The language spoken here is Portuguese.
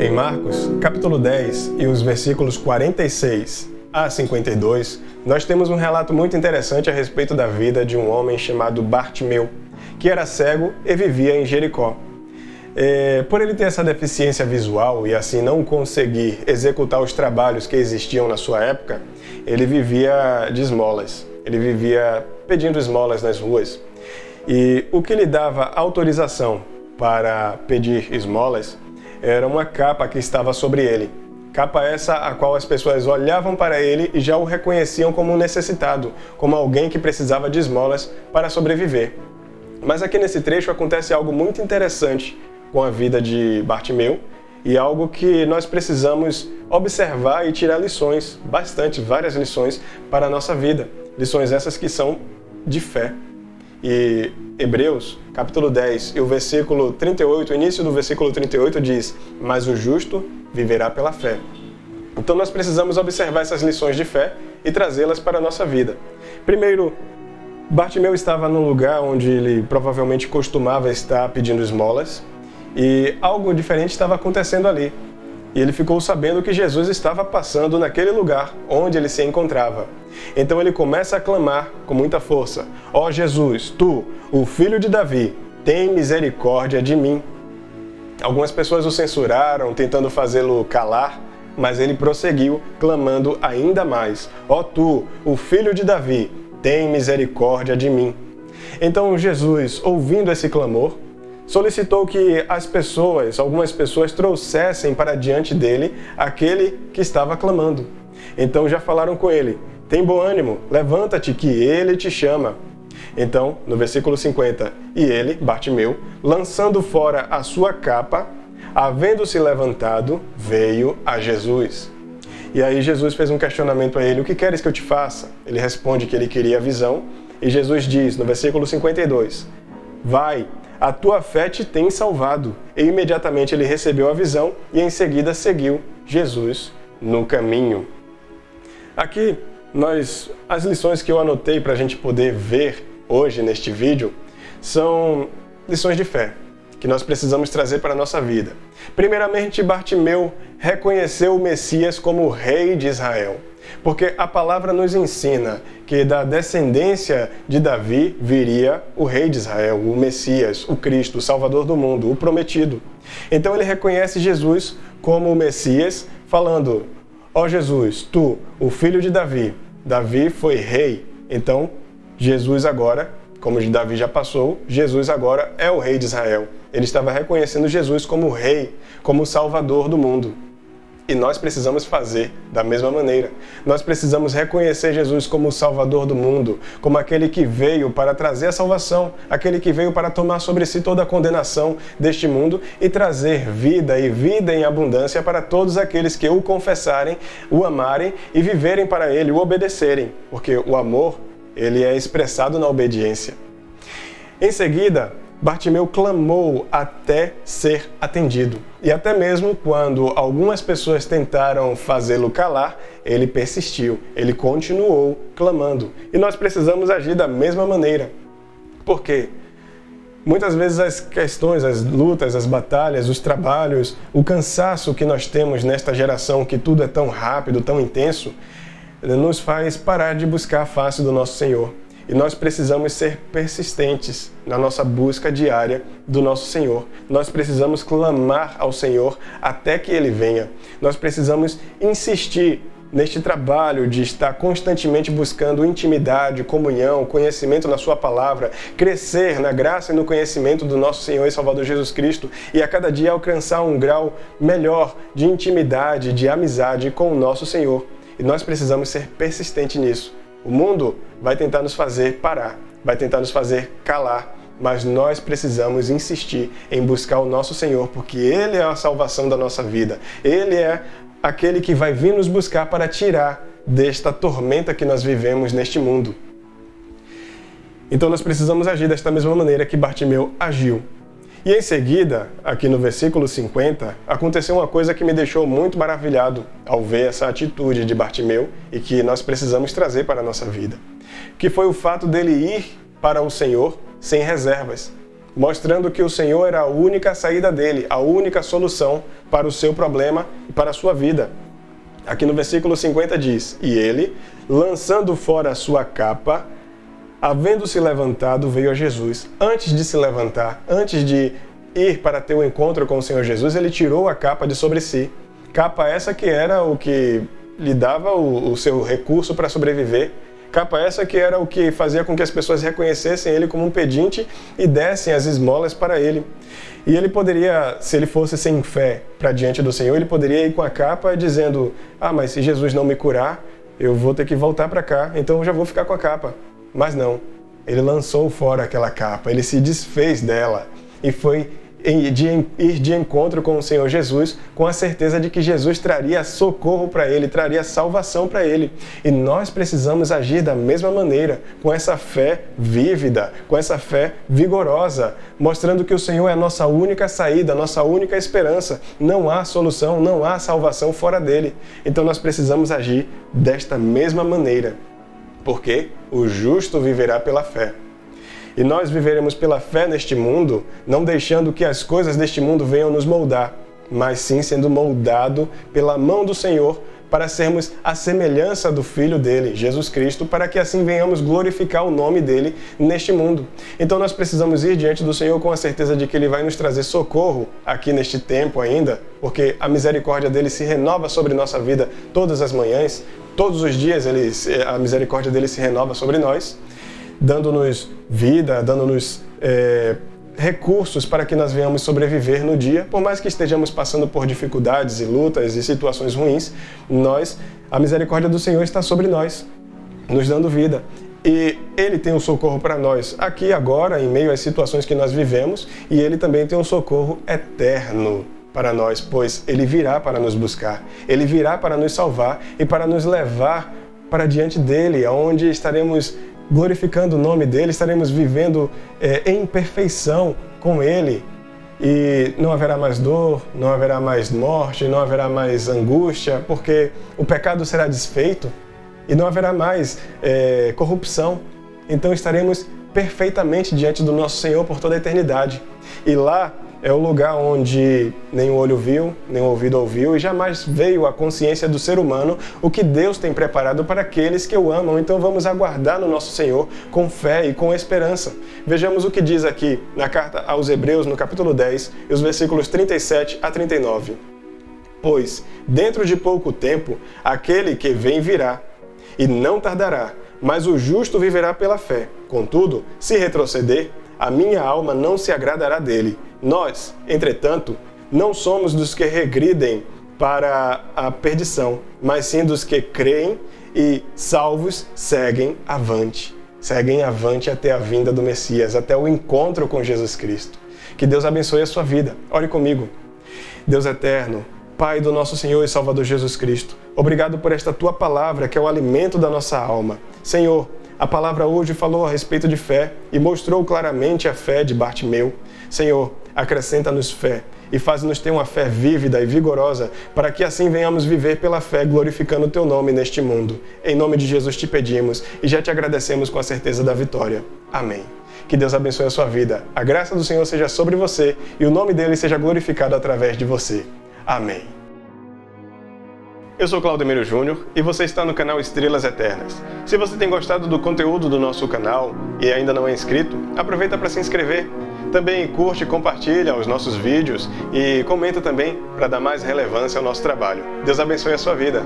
Em Marcos, capítulo 10 e os versículos 46 a 52, nós temos um relato muito interessante a respeito da vida de um homem chamado Bartimeu, que era cego e vivia em Jericó. Por ele ter essa deficiência visual e assim não conseguir executar os trabalhos que existiam na sua época, ele vivia de esmolas, ele vivia pedindo esmolas nas ruas. E o que lhe dava autorização para pedir esmolas era uma capa que estava sobre ele. Capa essa a qual as pessoas olhavam para ele e já o reconheciam como um necessitado, como alguém que precisava de esmolas para sobreviver. Mas aqui nesse trecho acontece algo muito interessante com a vida de Bartimeu e algo que nós precisamos observar e tirar lições, várias lições para a nossa vida. Lições essas que são de fé. E Hebreus, capítulo 10 e o versículo 38, o início do versículo 38 diz: "Mas o justo viverá pela fé." Então nós precisamos observar essas lições de fé e trazê-las para a nossa vida. Primeiro, Bartimeu estava num lugar onde ele provavelmente costumava estar pedindo esmolas e algo diferente estava acontecendo ali. E ele ficou sabendo que Jesus estava passando naquele lugar onde ele se encontrava. Então ele começa a clamar com muita força: "Ó Jesus, tu, o filho de Davi, tem misericórdia de mim." Algumas pessoas o censuraram, tentando fazê-lo calar, mas ele prosseguiu, clamando ainda mais: "Ó tu, o filho de Davi, tem misericórdia de mim." Então Jesus, ouvindo esse clamor, solicitou que algumas pessoas trouxessem para diante dele aquele que estava clamando. Então já falaram com ele: "Tem bom ânimo, levanta-te que ele te chama." Então, no versículo 50, e ele, Bartimeu, lançando fora a sua capa, havendo-se levantado, veio a Jesus. E aí Jesus fez um questionamento a ele: "O que queres que eu te faça?" Ele responde que ele queria a visão, e Jesus diz, no versículo 52, "Vai, a tua fé te tem salvado." E imediatamente ele recebeu a visão e em seguida seguiu Jesus no caminho. Aqui, as lições que eu anotei para a gente poder ver hoje neste vídeo são lições de fé, que nós precisamos trazer para a nossa vida. Primeiramente, Bartimeu reconheceu o Messias como o Rei de Israel, porque a palavra nos ensina que da descendência de Davi viria o Rei de Israel, o Messias, o Cristo, o Salvador do mundo, o prometido. Então ele reconhece Jesus como o Messias, falando: "Ó Jesus, tu, o filho de Davi." Davi foi rei, então Jesus agora, como Davi já passou, Jesus agora é o Rei de Israel. Ele estava reconhecendo Jesus como Rei, como o Salvador do mundo. E nós precisamos fazer da mesma maneira. Nós precisamos reconhecer Jesus como o Salvador do mundo, como aquele que veio para trazer a salvação, aquele que veio para tomar sobre si toda a condenação deste mundo e trazer vida e vida em abundância para todos aqueles que o confessarem, o amarem e viverem para ele, o obedecerem, porque o amor, ele é expressado na obediência. Em seguida, Bartimeu clamou até ser atendido. E até mesmo quando algumas pessoas tentaram fazê-lo calar, ele persistiu, ele continuou clamando. E nós precisamos agir da mesma maneira. Por quê? Muitas vezes as questões, as lutas, as batalhas, os trabalhos, o cansaço que nós temos nesta geração, que tudo é tão rápido, tão intenso, nos faz parar de buscar a face do nosso Senhor. E nós precisamos ser persistentes na nossa busca diária do nosso Senhor. Nós precisamos clamar ao Senhor até que Ele venha. Nós precisamos insistir neste trabalho de estar constantemente buscando intimidade, comunhão, conhecimento na Sua Palavra, crescer na graça e no conhecimento do nosso Senhor e Salvador Jesus Cristo e a cada dia alcançar um grau melhor de intimidade, de amizade com o nosso Senhor. E nós precisamos ser persistentes nisso. O mundo vai tentar nos fazer parar, vai tentar nos fazer calar, mas nós precisamos insistir em buscar o nosso Senhor, porque Ele é a salvação da nossa vida. Ele é aquele que vai vir nos buscar para tirar desta tormenta que nós vivemos neste mundo. Então nós precisamos agir desta mesma maneira que Bartimeu agiu. E em seguida, aqui no versículo 50, aconteceu uma coisa que me deixou muito maravilhado ao ver essa atitude de Bartimeu e que nós precisamos trazer para a nossa vida, que foi o fato dele ir para o Senhor sem reservas. mostrando que o Senhor era a única saída dele, a única solução para o seu problema e para a sua vida. Aqui no versículo 50 diz: E ele, lançando fora a sua capa, havendo-se levantado, veio a Jesus. Antes de se levantar, antes de ir para ter o encontro com o Senhor Jesus, ele tirou a capa de sobre si. Capa essa que era o que lhe dava o seu recurso para sobreviver. Capa essa que era o que fazia com que as pessoas reconhecessem ele como um pedinte e dessem as esmolas para ele. E ele poderia, se ele fosse sem fé para diante do Senhor, ele poderia ir com a capa dizendo: mas se Jesus não me curar, eu vou ter que voltar para cá, então eu já vou ficar com a capa. Mas não, ele lançou fora aquela capa, ele se desfez dela e foi ir de encontro com o Senhor Jesus, com a certeza de que Jesus traria socorro para ele, traria salvação para ele. E nós precisamos agir da mesma maneira, com essa fé vívida, com essa fé vigorosa, mostrando que o Senhor é a nossa única saída, a nossa única esperança. Não há solução, não há salvação fora dele. Então nós precisamos agir desta mesma maneira, porque o justo viverá pela fé. E nós viveremos pela fé neste mundo, não deixando que as coisas deste mundo venham nos moldar, mas sim sendo moldado pela mão do Senhor para sermos a semelhança do Filho dele, Jesus Cristo, para que assim venhamos glorificar o nome dele neste mundo. Então nós precisamos ir diante do Senhor com a certeza de que ele vai nos trazer socorro aqui neste tempo ainda, porque a misericórdia dele se renova sobre nossa vida todas as manhãs, todos os dias a misericórdia dele se renova sobre nós, dando-nos vida, dando-nos recursos para que nós venhamos sobreviver no dia. Por mais que estejamos passando por dificuldades e lutas e situações ruins, a misericórdia do Senhor está sobre nós, nos dando vida. E Ele tem um socorro para nós aqui agora, em meio às situações que nós vivemos, e Ele também tem um socorro eterno para nós, pois Ele virá para nos buscar, Ele virá para nos salvar e para nos levar para diante dEle, onde estaremos glorificando o nome dele, estaremos vivendo em perfeição com ele, e não haverá mais dor, não haverá mais morte, não haverá mais angústia, porque o pecado será desfeito e não haverá mais corrupção. Então estaremos perfeitamente diante do nosso Senhor por toda a eternidade. E lá é o lugar onde nem o olho viu, nem o ouvido ouviu, e jamais veio à consciência do ser humano o que Deus tem preparado para aqueles que o amam. Então vamos aguardar no nosso Senhor com fé e com esperança. Vejamos o que diz aqui na carta aos Hebreus, no capítulo 10, e os versículos 37 a 39. Pois, dentro de pouco tempo, aquele que vem virá, e não tardará, mas o justo viverá pela fé. Contudo, se retroceder, a minha alma não se agradará dele. Nós, entretanto, não somos dos que regridem para a perdição, mas sim dos que creem e, salvos, seguem avante. Seguem avante até a vinda do Messias, até o encontro com Jesus Cristo. Que Deus abençoe a sua vida. Ore comigo. Deus eterno, Pai do nosso Senhor e Salvador Jesus Cristo, obrigado por esta Tua palavra, que é o alimento da nossa alma. Senhor, a palavra hoje falou a respeito de fé e mostrou claramente a fé de Bartimeu. Senhor, acrescenta-nos fé e faz-nos ter uma fé vívida e vigorosa, para que assim venhamos viver pela fé, glorificando o Teu nome neste mundo. Em nome de Jesus te pedimos e já te agradecemos com a certeza da vitória. Amém. Que Deus abençoe a sua vida. A graça do Senhor seja sobre você e o nome dele seja glorificado através de você. Amém. Eu sou Claudemiro Júnior e você está no canal Estrelas Eternas. Se você tem gostado do conteúdo do nosso canal e ainda não é inscrito, aproveita para se inscrever. Também curte e compartilha os nossos vídeos e comenta também para dar mais relevância ao nosso trabalho. Deus abençoe a sua vida.